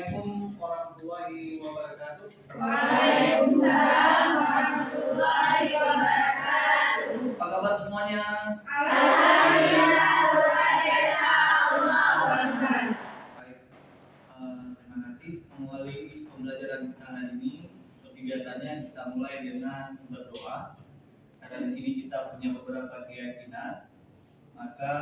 Assalamualaikum warahmatullahi wabarakatuh. Waalaikumsalam warahmatullahi wabarakatuh. Apa kabar semuanya? Alhamdulillah, luar biasa, Allahu Akbar. Baik, terima kasih. Mengawali pembelajaran kita hari ini, seperti biasanya kita mulai dengan berdoa. Karena di sini kita punya beberapa keyakinan, maka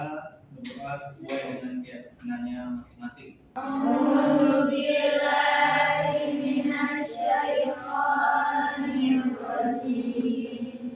berdoa sesuai dengan keyakinannya masing-masing. A'udzu billahi minasyaitonir rajim.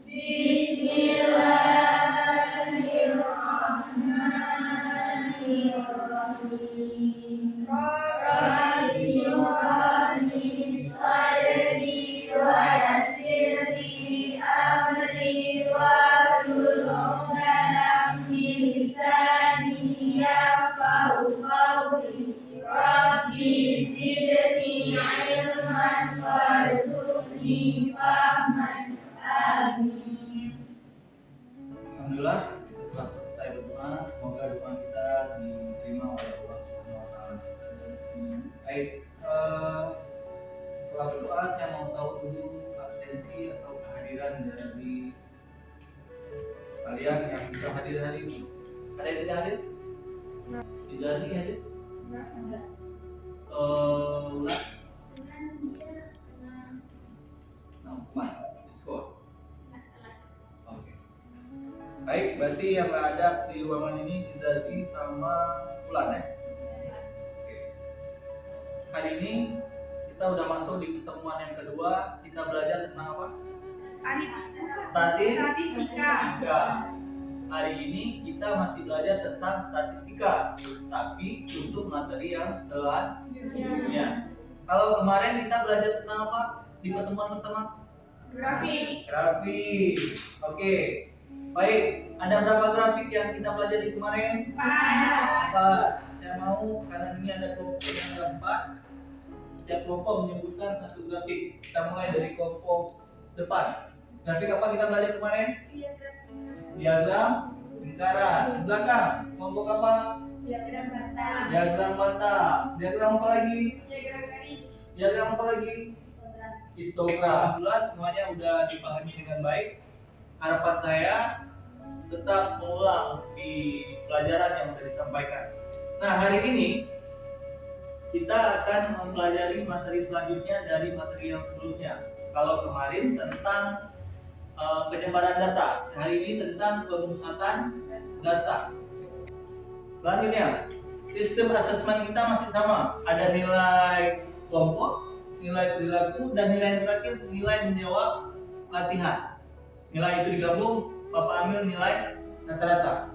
Bismillahirrahmanirrahim. Rabbi shrah li sadri wa yassir li amri wahlul 'uqdatam min lisani yafqahu qawli. Rabbi zidni ilman warzuqni fahman. Amin. Alhamdulillah, kita telah selesai berdoa. Semoga doa kita diterima oleh Allah Subhanahu wa Ta'ala. Baik, setelah berdoa saya mau tahu dulu absensi atau kehadiran dari kalian yang sudah hadir hari ini. Ada yang tidak hadir? Tidak hadir? Enggak. Ulang? Nah, diskor. Oke. Baik, berarti yang nggak ada di ruangan ini Dizati sama Ulan ya? Oke. Hari ini kita udah masuk di pertemuan yang kedua. Kita belajar tentang apa? Statistika. Hari ini kita masih belajar tentang statistika, tapi untuk materi yang selanjutnya. Kalau kemarin kita belajar tentang apa di pertemuan pertama? Grafik. Oke. Baik, ada berapa grafik yang kita pelajari kemarin? 4. Saya mau, karena ini ada kelompok yang ada 4. Setiap kelompok menyebutkan satu grafik. Kita mulai dari kelompok depan. Grafik apa kita belajar kemarin? Diagram lingkaran. Belakang, kelompok apa? Diagram batang. Diagram batang. Diagram apa lagi? Diagram garis. Diagram apa lagi? Histogram. Alhamdulillah semuanya udah dipahami dengan baik. Harapan saya tetap mengulang di pelajaran yang sudah disampaikan. Nah, hari ini kita akan mempelajari materi selanjutnya dari materi yang sebelumnya. Kalau kemarin tentang penyebaran data, hari ini tentang pemusatan data. Selanjutnya, sistem asesmen kita masih sama. Ada nilai kelompok, nilai perilaku, dan nilai yang terakhir nilai menjawab latihan. Nilai itu digabung, Bapak ambil nilai rata-rata.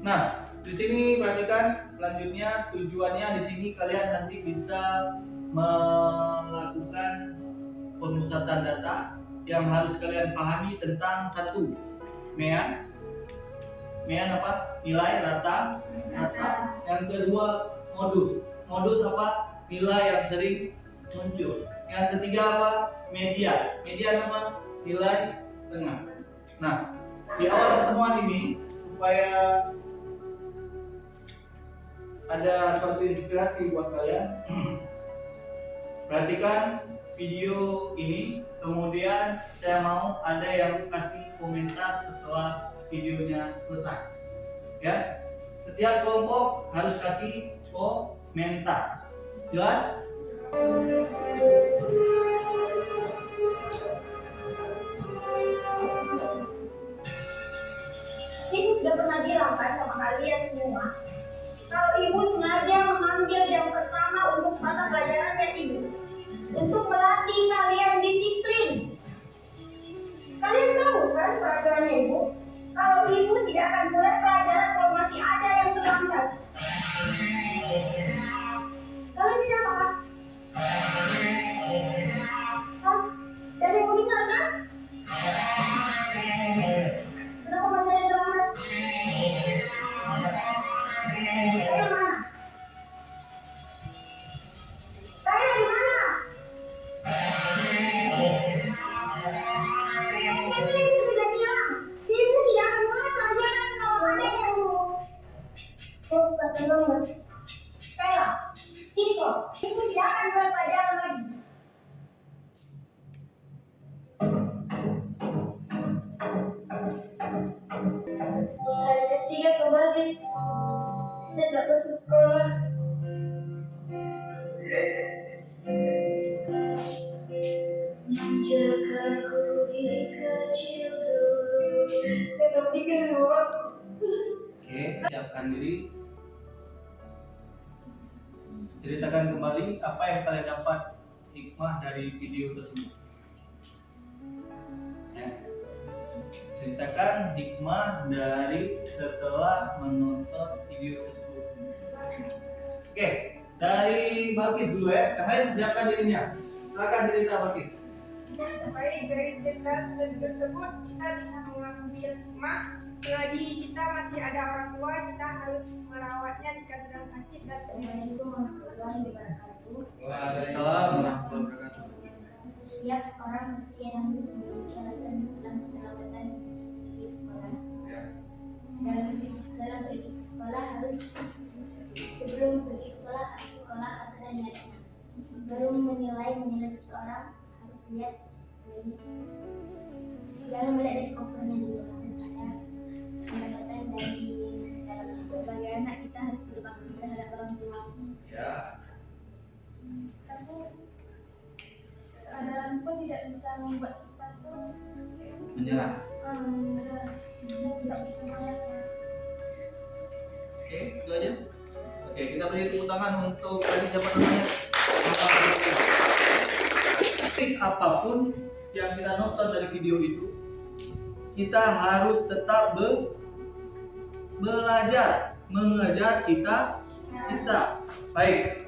Nah, di sini perhatikan selanjutnya tujuannya di sini kalian nanti bisa melakukan pemusatan data yang harus kalian pahami tentang satu, mean apa? Nilai rata. Yang kedua, modus apa? Nilai yang sering muncul. Yang ketiga apa? Media apa? Nilai tengah. Nah, di awal pertemuan ini supaya ada suatu inspirasi buat kalian, perhatikan video ini. Kemudian saya mau ada yang kasih komentar setelah videonya selesai. Ya, setiap kelompok harus kasih komentar. Jelas? Ibu sudah pernah bilang kan sama kalian semua, kalau ibu sengaja mengambil yang pertama untuk mata pelajarannya ibu, untuk melatih kalian disiplin. Kalian tahu kan pelajarannya ibu? Kalau ibu tidak akan mulai pelajaran kalau masih ada yang terlambat. Kalian tidak apa? Dari yang benar kan? Kenapa masih ada yang terlambat? Dari mana? perkenalkan diri, ceritakan kembali apa yang kalian dapat hikmah dari video tersebut. Ya. Ceritakan hikmah dari setelah menonton video tersebut. Oke, dari Balkis dulu ya. Yang lain persiapkan dirinya. Silakan cerita Balkis. Baik, dari cerita tersebut kita bisa mengambil hikmah selagi kita masih ada orang tua, kita harus merawatnya jika sedang sakit dan Assalamualaikum warahmatullahi wabarakatuh. Waalaikumsalam warahmatullahi wabarakatuh. Setiap orang mesti yang memiliki alasan dalam perawatan di sekolah. Ya. Dalam pergi ke sekolah harus sebelum pergi ke sekolah harus ada niatnya. Baru menilai seseorang harus lihat jangan melihat dari covernya dulu, harus ada pendapatan dari dalam itu. Sebagai anak kita harus berbakti terhadap orang tua. Ya. Tapi keadaan pun tidak bisa membuat kita tuh Menyerah. tidak bisa melihatnya. Oke, itu aja. Oke, kita beri tepuk tangan untuk tadi siapa namanya? Apapun yang kita nonton dari video itu, kita harus tetap belajar, mengejar cita. Baik.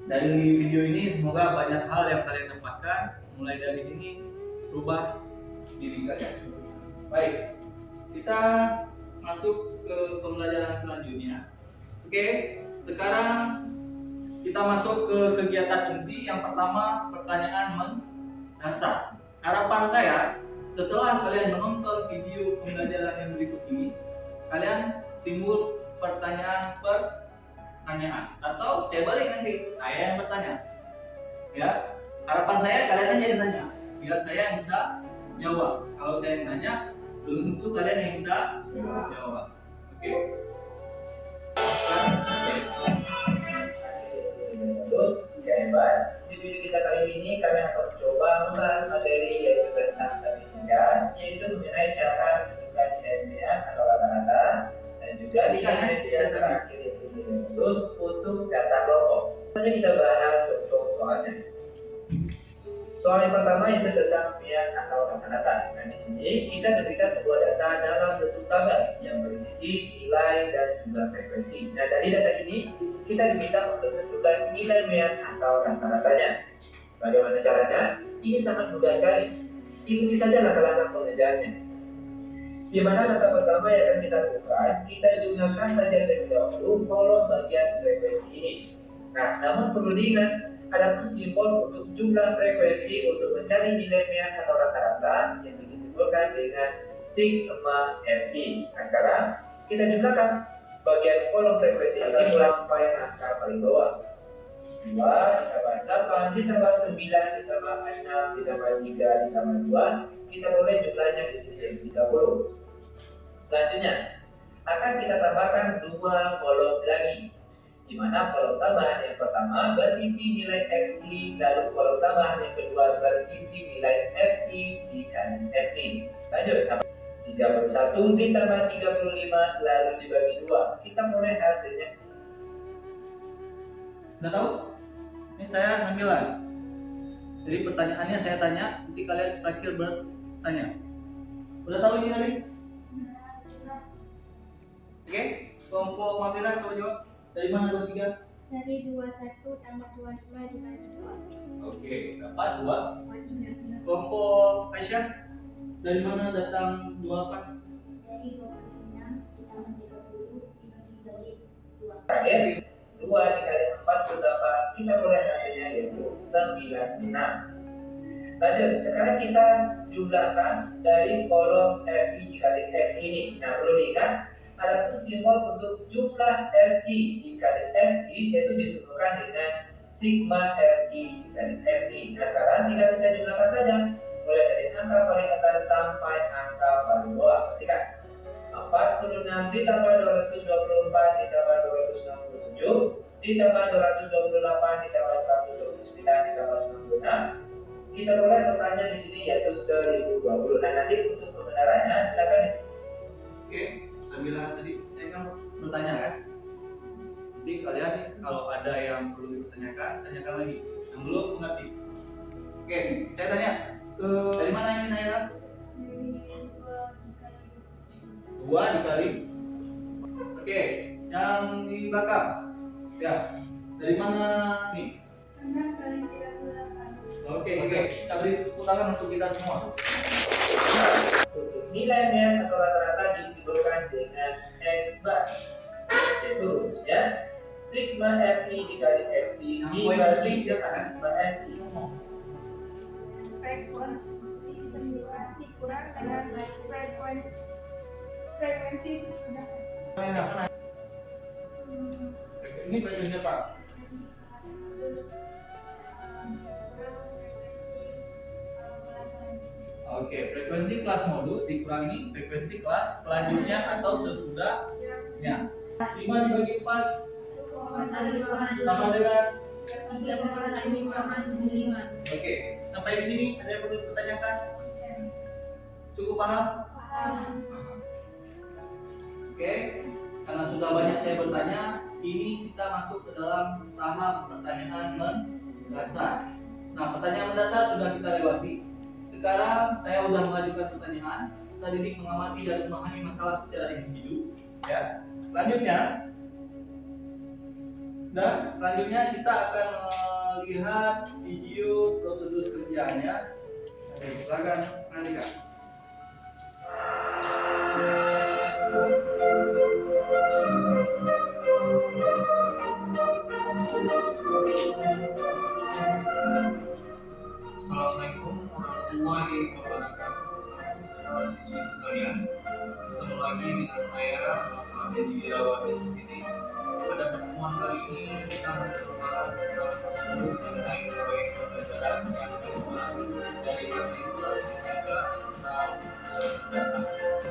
Dari video ini semoga banyak hal yang kalian dapatkan. Mulai dari ini rubah diri kalian. Baik. Kita masuk ke pembelajaran selanjutnya. Oke, sekarang kita masuk ke kegiatan inti. Yang pertama, pertanyaan mendasar. Harapan saya, setelah kalian menonton video pembelajaran yang berikut ini, kalian timbul pertanyaan atau saya balik nanti, saya yang bertanya. Ya, harapan saya kalian aja yang tanya, biar saya yang bisa jawab. Kalau saya yang tanya, belum tentu kalian yang bisa jawab. Oke. Terus ya hebat. Di video kita kali ini kami akan mencoba membahas materi yaitu tentang statistika, yaitu mengenai cara menentukan ilmiah atau rata-rata dan juga nilai yang terakhir yaitu nilai lulus untuk data kelompok. Selanjutnya kita bahas contoh soalnya. Soal yang pertama itu tentang mean atau rata-rata. Nah di sini kita diberikan sebuah data dalam bentuk tabel yang berisi nilai dan juga frekuensi. Nah dari data ini kita diminta untuk menentukan nilai mean atau rata-ratanya. Bagaimana caranya? Ini sangat mudah sekali. Ikuti saja langkah-langkah pengerjaannya. Di mana langkah pertama yang akan kita lakukan, kita gunakan saja terlebih dahulu kolom bagian frekuensi ini. Nah, namun perlu diingat, ada simbol untuk jumlah frekuensi untuk mencari nilai mean atau rata-rata yang disimbolkan dengan sigma fi. Nah sekarang kita jumlahkan bagian kolom frekuensi ini sampai angka paling bawah. 2 ditambah 8 ditambah 9 ditambah 6 ditambah 3 ditambah 2, kita boleh jumlahnya di sini jadi 30. Selanjutnya akan kita tambahkan 2 kolom lagi, di mana kolom tambahan yang pertama berisi nilai XI, lalu kolom tambahan yang kedua berisi nilai FI dikali SI. Lanjut, 31 ditambah 35 lalu dibagi 2, kita mulai hasilnya. Udah tahu? Ini saya sambilan. Jadi pertanyaannya saya tanya, nanti kalian terakhir bertanya. Udah tahu ini tadi? Oke, kelompok Mafira coba jawab. Dari mana 23? Dari 21 tambah 25 dibagi 2. Oke, dapat 2. 23. Kelompok Aisyah, dari mana datang 28? Dari 26 ditambah 30 dibagi 2. Terakhir 2 dikali 4 berapa? Kita boleh hasilnya yaitu 96. Lanjut, sekarang kita jumlahkan dari kolom FI dikali X ini. Nah perlu diingat, ada tuh simbol untuk jumlah FI dikali FI yaitu disebutkan dengan sigma FI dikali FI. Nah sekarang tinggal kita jumlahkan saja, mulai dari angka paling atas sampai angka paling bawah. Perhatikan, 46 ditambah 224 ditambah 267 ditambah 228 ditambah 129 ditambah 96, kita mulai totalnya di sini yaitu 1020. Nah nanti untuk pembenarannya silakan. Oke, 9 tadi. Saya kan bertanya kan. Jadi kalian kalau ada yang perlu dipertanyakan, tanyakan lagi. Yang belum mengerti. Oke, saya tanya ke dari mana ini Naira? 2 dikali. Oke, yang di belakang. Ya, dari mana nih? 6 kali 38. Oke, kita beri tepuk tangan untuk kita semua. Untuk nilainya atau rata-rata disimbolkan dengan X bar, yaitu rumusnya sigma FI dikali XI Yang poin dibagi penting dia kan? sigma FI. Frekuensi sembilan dikurang dengan frekuensi sesudah. Ini frekuensi apa? Oke, frekuensi kelas modus dikurangi frekuensi kelas selanjutnya atau sesudahnya. 5 dibagi 4 sama dengan. Oke, sampai di sini ada yang perlu dipertanyakan? Cukup paham? Oke, karena sudah banyak saya bertanya, ini kita masuk ke dalam tahap pertanyaan mendasar. Nah, pertanyaan mendasar sudah kita lewati. Sekarang saya sudah mengajukan pertanyaan, bisa didik mengamati dan memahami masalah secara individu. Ya, selanjutnya kita akan melihat video prosedur kerjanya. Oke, silakan perhatikan. Assalamualaikum warahmatullahi wabarakatuh. Siswa-siswi sekalian, ketemu lagi dengan saya Muhammad Dedi Irawan SPD. Pada pertemuan kali ini kita masih membahas tentang prosedur desain proyek pembelajaran yang kedua dari materi statistika tentang suatu data.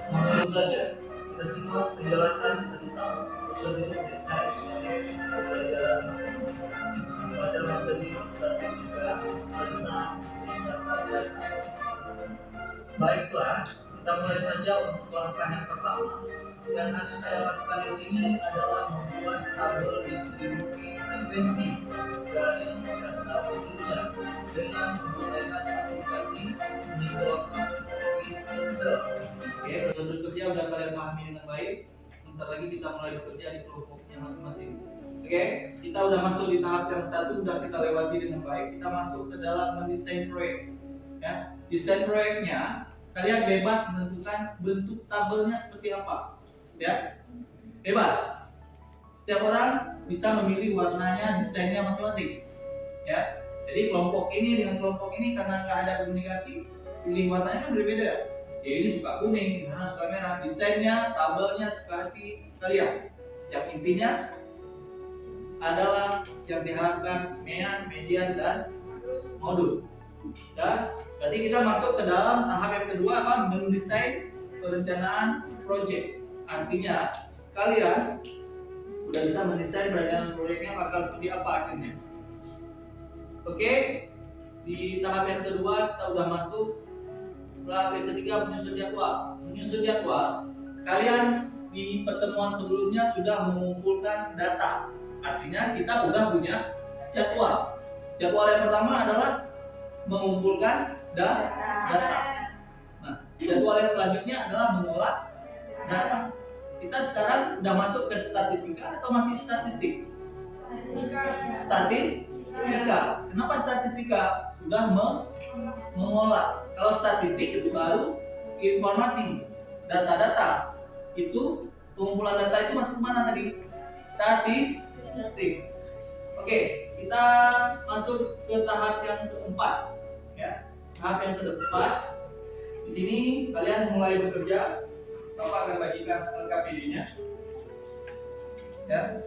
Langsung saja kita simak penjelasan tentang prosedur desain proyek pembelajaran pada materi statistika tentang pusat data. Baiklah, kita mulai saja untuk langkah yang pertama. Yang harus saya lakukan di sini adalah membuat tabel distribusi frekuensi dari data sebelumnya dengan menggunakan aplikasi Microsoft Office Excel. Oke, prosedur kerja udah kalian pahami dengan baik. Sebentar lagi kita mulai bekerja di kelompoknya masing-masing. Oke, kita udah masuk di tahap yang satu, udah kita lewati dengan baik. Kita masuk ke dalam mendesain proyek. Ya, desain proyeknya kalian bebas menentukan bentuk tabelnya seperti apa. Ya, bebas. Setiap orang bisa memilih warnanya, desainnya masing-masing. Ya, jadi kelompok ini dengan kelompok ini karena nggak ada komunikasi, pilih warnanya kan berbeda. Jadi ini suka kuning, di sana suka merah. Desainnya, tabelnya seperti kalian. Yang intinya adalah yang diharapkan mean, median, dan modus. Dan berarti kita masuk ke dalam tahap yang kedua, apa? Mendesain perencanaan proyek. Artinya kalian udah bisa mendesain perencanaan proyeknya bakal seperti apa akhirnya. Oke, di tahap yang kedua kita udah masuk. Tahap yang ketiga menyusun jadwal. Menyusun jadwal, kalian di pertemuan sebelumnya sudah mengumpulkan data. Artinya kita udah punya jadwal. Jadwal yang pertama adalah mengumpulkan data. Nah, jadwal yang selanjutnya adalah mengolah data. Kita sekarang udah masuk ke statistika atau masih statistik? Statistika. Kenapa statistika? Sudah mengolah. Kalau statistik itu baru informasi, data-data. Itu pengumpulan data itu masuk mana tadi? Statistik. Oke, kita masuk ke tahap yang keempat. Ya, tahap yang keempat. Di sini kalian mulai bekerja. Bapak akan bagikan LKPD-nya. Ya.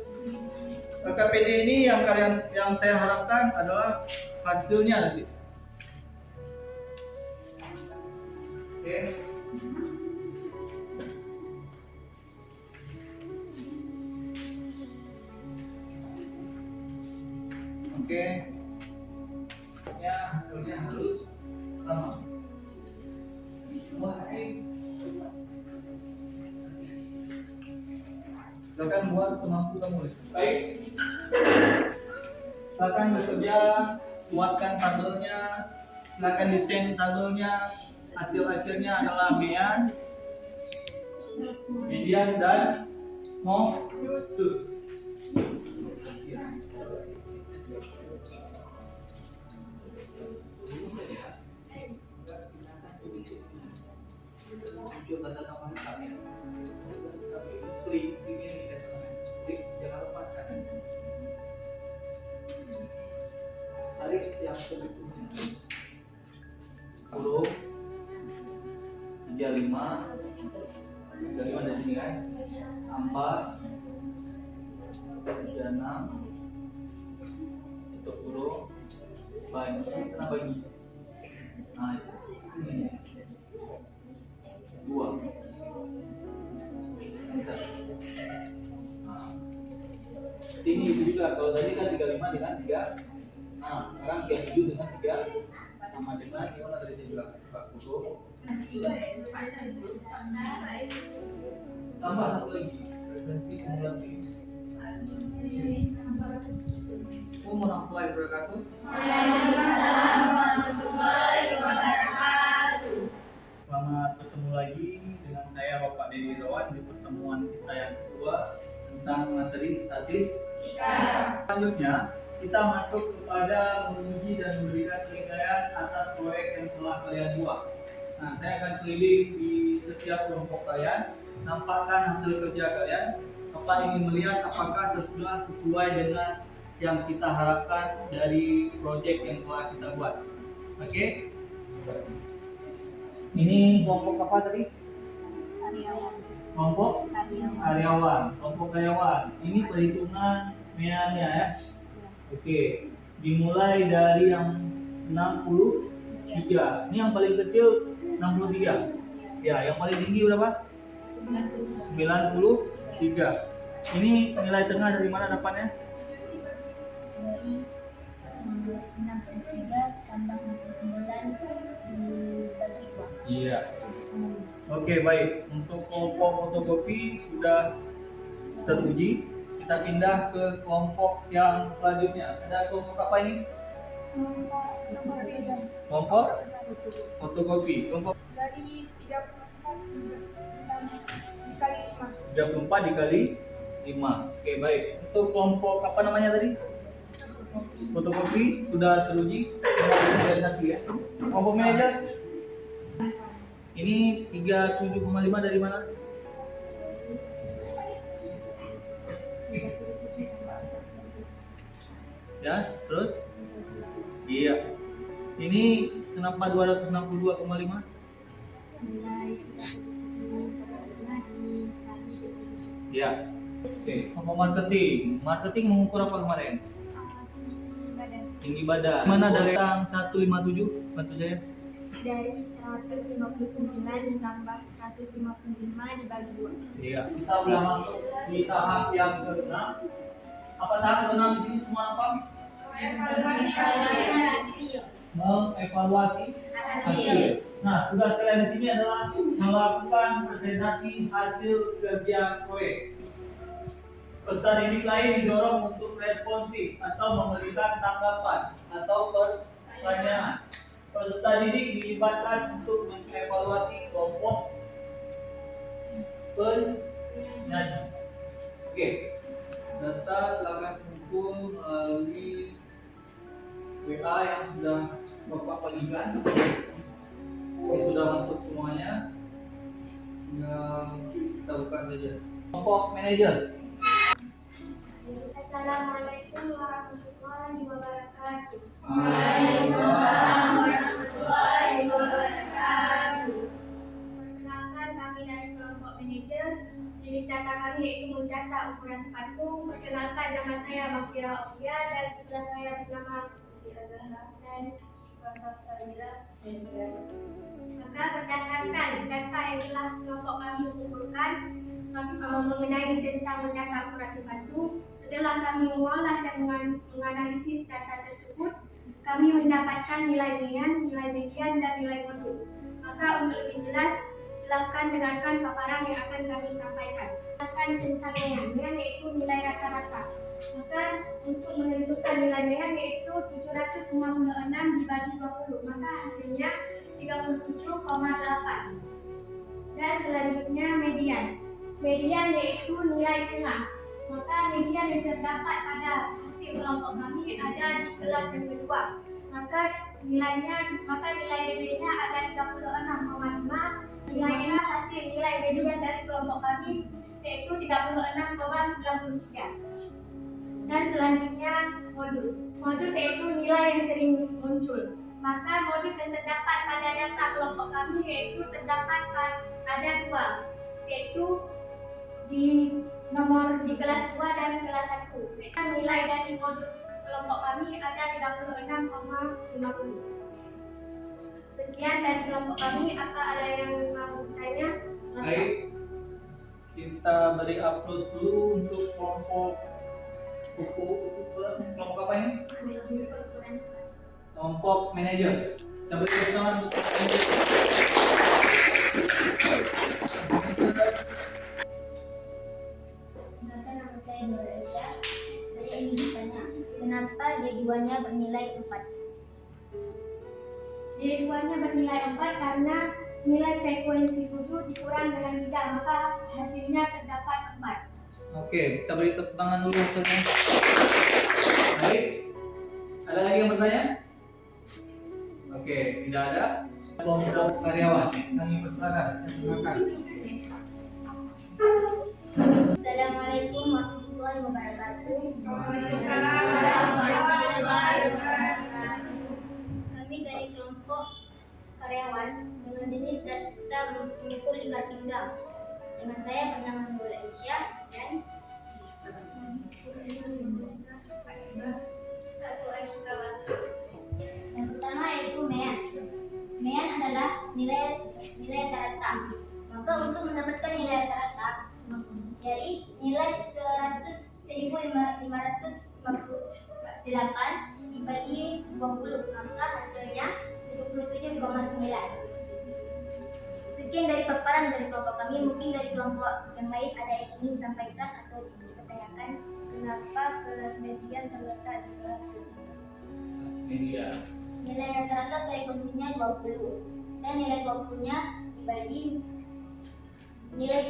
LKPD ini yang saya harapkan adalah hasilnya nanti. Oke. Oke. Ya, hasilnya harus sama. Semua Silakan buat semampu kamu. Baik. Silakan bekerja, buatkan tabelnya, silakan desain tabelnya. Hasil akhirnya adalah median dan modus. Muncul tanda tambah hitam ya. Klik ini klik, jangan lepaskan. Tarik yang sebetulnya 10 35 dari sini kan 4 36 tutup kurung bagi kena bagi. Nah ini 2 enter. Nah, ini itu juga kalau tadi kan 35 dengan 3. Nah sekarang yang hijau dengan 3 sama dengan gimana tadi saya bilang 40 tambah satu lagi frekuensi kumulatif. Warahmatullahi wabarakatuh. Selamat bertemu lagi dengan saya Bapak Dedi Irawan di pertemuan kita yang kedua tentang materi statistika. Selanjutnya kita masuk kepada menguji dan memberikan penilaian atas proyek yang telah kalian buat. Nah, saya akan keliling di setiap kelompok kalian, nampakkan hasil kerja kalian. Bapak ingin melihat apakah sesuai dengan yang kita harapkan dari proyek yang telah kita buat. Oke? Ini kelompok apa tadi? Kelompok karyawan. Kelompok karyawan. Ini perhitungan meannya ya. Oke. Dimulai dari yang 63. Ini yang paling kecil 63. Ya, yang paling tinggi berapa? 93. Ini nilai tengah dari mana dapatnya? Dari 63 tambah 69 dibagi 2. Iya. Oke, baik. Untuk kelompok fotokopi sudah teruji. Kita pindah ke kelompok yang selanjutnya. Ada kelompok apa ini? Kelompok fotokopi. Kelompok Dari 34 dikali 5. Oke, baik. Untuk kelompok apa namanya tadi? Fotokopi sudah teruji. Ya. Kelompok manajer. Ini 37,5 dari mana? Ya, terus? Iya. Ini kenapa 262,5? Ya. Oke, kelompok marketing. Marketing mengukur apa kemarin? Tinggi badan. Mana dari yang 157? Bantu saya. Dari 159 ditambah 155 dibagi 2. Iya. Kita udah masuk di tahap yang ke-6. Apa tahap ke-6 di sini semua apa? Mengevaluasi hasil. Nah, tugas kalian di sini adalah melakukan presentasi hasil kerja proyek. Peserta didik lain didorong untuk responsif atau memberikan tanggapan atau pertanyaan. Peserta didik dilibatkan untuk mengevaluasi kelompok penyanyi. Oke, data silakan kumpul melalui WA yang sudah Bapak bagikan. Ini sudah masuk semuanya. Kita buka saja. Kelompok manajer. Assalamualaikum warahmatullahi wabarakatuh. Waalaikumsalam warahmatullahi wabarakatuh. Perkenalkan, kami dari kelompok manajer. Jenis data kami yaitu mendata ukuran sepatu. Perkenalkan, nama saya Mafira Okia dan sebelah saya bernama dan maka berdasarkan data yang telah kelompok kami kumpulkan mengenai tentang mendata ukuran sepatu, setelah kami mengolah dan menganalisis data tersebut, kami mendapatkan nilai median, dan nilai modus. Maka untuk lebih jelas, Silakan dengarkan paparan yang akan kami sampaikan. Tentang NEAN yaitu nilai rata-rata. Maka untuk menentukan nilai NEAN yaitu 796 dibagi 20, maka hasilnya 37,8. Dan selanjutnya median. Median yaitu nilai tengah. Maka median yang terdapat pada hasil kelompok kami ada di kelas yang kedua. Maka nilai mediannya ada 36,5. Nilainya hasil nilai median dari kelompok kami yaitu 36,93. Dan selanjutnya modus. Modus yaitu nilai yang sering muncul. Maka modus yang terdapat pada data kelompok kami yaitu terdapat ada 2, yaitu di kelas 2 dan kelas 1. Nilai dari modus kelompok kami ada 36,50. Sekian dari kelompok kami. Apa ada yang mau bertanya? Baik, kita beri upload dulu untuk kelompok kelompok apa ini? Kelompok manajer. Kita beri tepuk tangan untuk manajer. Nama saya Nur Aisyah. Saya ingin bertanya, kenapa D2-nya bernilai 4? D2-nya bernilai 4 karena nilai frekuensi 7 dikurang dengan 3, maka hasilnya terdapat 4. Oke, kita beri tepuk tangan dulu hasilnya. Baik, ada lagi yang bertanya? Oke, tidak ada. Kelompok karyawan, kami persilakan. Silakan. Assalamualaikum warahmatullahi wabarakatuh. Kami dari kelompok karyawan dengan jenis data mengukur lingkar pinggang. Dengan saya bernama Nur Aisyah dan yang pertama yaitu MEAN. MEAN adalah nilai rata-rata. Maka untuk mendapatkan nilai rata-rata dari nilai 100.558 dibagi 20, maka hasilnya 27,9. Sekian dari paparan dari kelompok kami. Mungkin dari kelompok yang lain ada yang ingin disampaikan atau dipertanyakan. Kenapa kelas median terletak di kelas 2? Media. Nilai rata-rata frekuensinya 20 dan nilai 20-nya dibagi nilai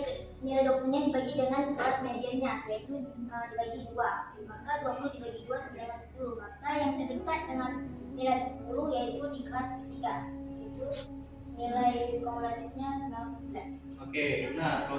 20-nya dibagi dengan kelas mediannya, yaitu dibagi 2. Maka 20 dibagi 2 sama dengan 10. Maka yang terdekat dengan nilai 10 yaitu di kelas ketiga, yaitu nilai kumulatifnya 11. Oke, nah.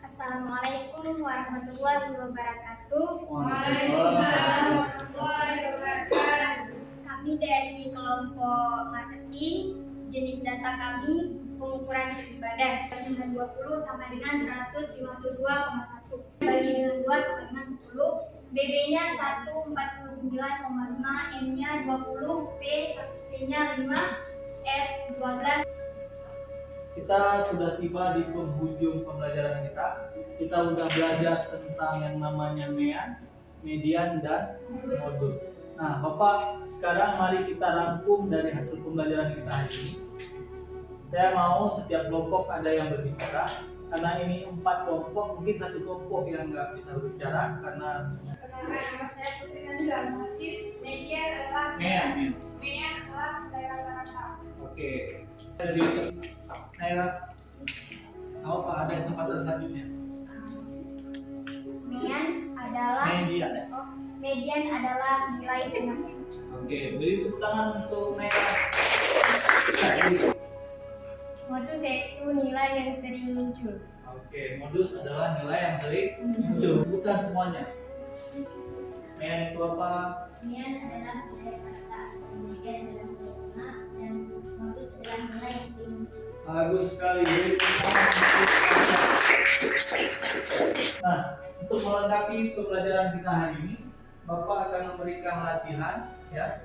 Assalamualaikum warahmatullahi wabarakatuh. Waalaikumsalam warahmatullahi wabarakatuh. Kami dari kelompok marketing, jenis data kami pengukuran ibadah dengan 20 sama dengan 152,1, bagi dengan 2 sama dengan 10, BB-nya 149,5, M-nya 20, P-nya 5, F 12. Kita sudah tiba di penghujung pembelajaran kita. Kita sudah belajar tentang yang namanya MEAN, median, dan modus. Nah, Bapak, sekarang mari kita rangkum dari hasil pembelajaran kita hari ini. Saya mau setiap kelompok ada yang berbicara. Karena ini 4 kelompok, mungkin satu kelompok yang nggak bisa berbicara karena Nama saya Putri Najwa. Median adalah MEAN. MEAN adalah nilai rata-rata. Oke. Dari Naira, apa ada kesempatan selanjutnya? Median adalah nilai tengah. Oke, beri tepuk tangan untuk Naira. Modus yaitu nilai yang sering muncul. Oke, modus adalah nilai yang sering muncul. Bukan semuanya. MEAN itu apa? Median adalah nilai rata, kemudian adalah nilai tengah, dan modus adalah nilai yang sering muncul. Bagus sekali. Beri tepuk tangan untuk Naira. Nah, untuk melengkapi pembelajaran kita hari ini, Bapak akan memberikan latihan, ya.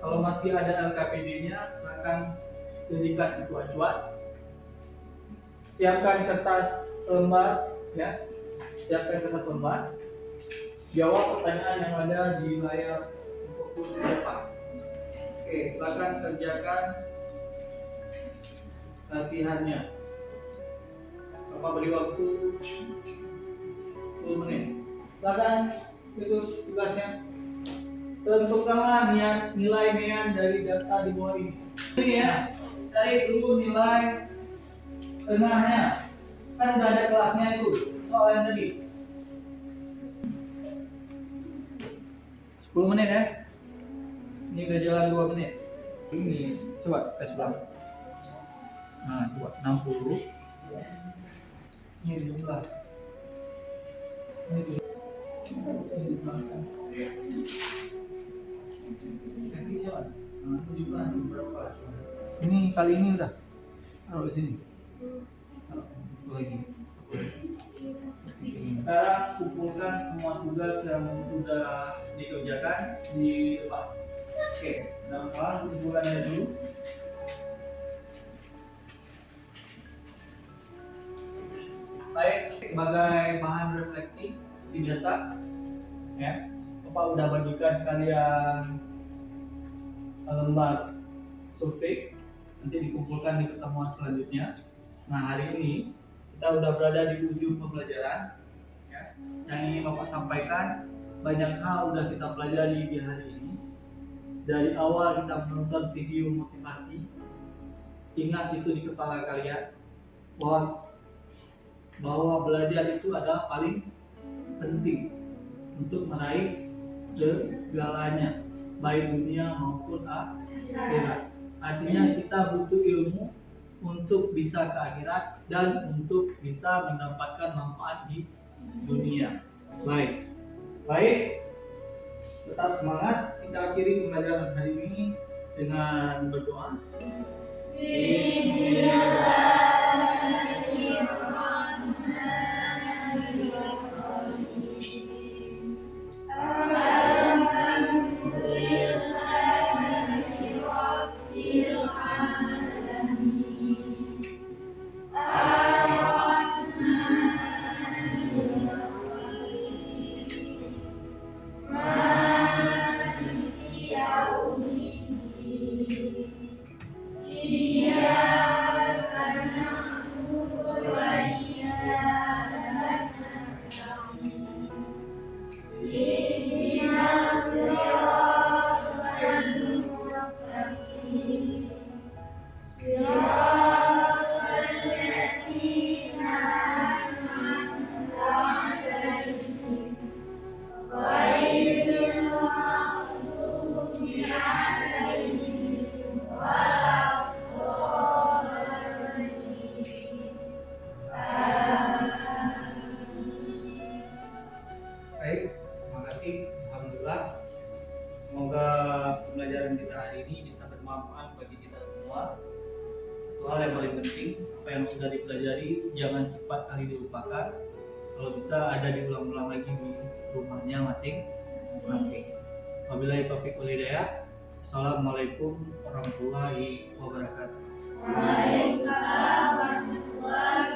Kalau masih ada LKPD-nya, silakan jadikan itu acuan. Siapkan kertas lembar, ya. Siapkan kertas lembar. Jawab pertanyaan yang ada di layar fokus depan. Oke, silakan kerjakan latihannya. Bapak beri waktu 10 menit. Silakan itu tugasnya. Tentukanlah nilai Mean dari data di bawah ini. Ini ya, cari dulu nilai tengahnya. Kan udah ada kelasnya itu, soal yang tadi. 10 menit ya. Ini udah jalan 2 menit. Ini coba tes ulang. Nah, coba 60. Ini jumlah. Ini jumlah. Ini kali ini udah taruh di sini. Taruh lagi. Sekarang kumpulkan semua tugas yang sudah dikerjakan di depan. Oke, nah sekarang kumpulannya dulu. Baik, sebagai bahan refleksi seperti biasa, ya, Bapak udah bagikan kalian lembar survei, nanti dikumpulkan di pertemuan selanjutnya. Nah, hari ini kita udah berada di ujung pembelajaran, ya. Yang ingin Bapak sampaikan, banyak hal udah kita pelajari di hari ini. Dari awal kita menonton video motivasi, ingat itu di kepala kalian bahwa belajar itu adalah paling penting untuk meraih segalanya, baik dunia maupun akhirat. Artinya kita butuh ilmu untuk bisa ke akhirat dan untuk bisa mendapatkan manfaat di dunia. Baik, tetap semangat. Kita akhiri pembelajaran hari ini dengan berdoa. Baik, terima kasih. Alhamdulillah. Semoga pembelajaran kita hari ini bisa bermanfaat bagi kita semua. Satu hal yang paling penting, apa yang sudah dipelajari jangan cepat kali dilupakan. Kalau bisa ada diulang-ulang lagi di rumahnya masing-masing. Wabillahi taufiq wal hidayah. Assalamualaikum warahmatullahi wabarakatuh. Waalaikumsalam warahmatullahi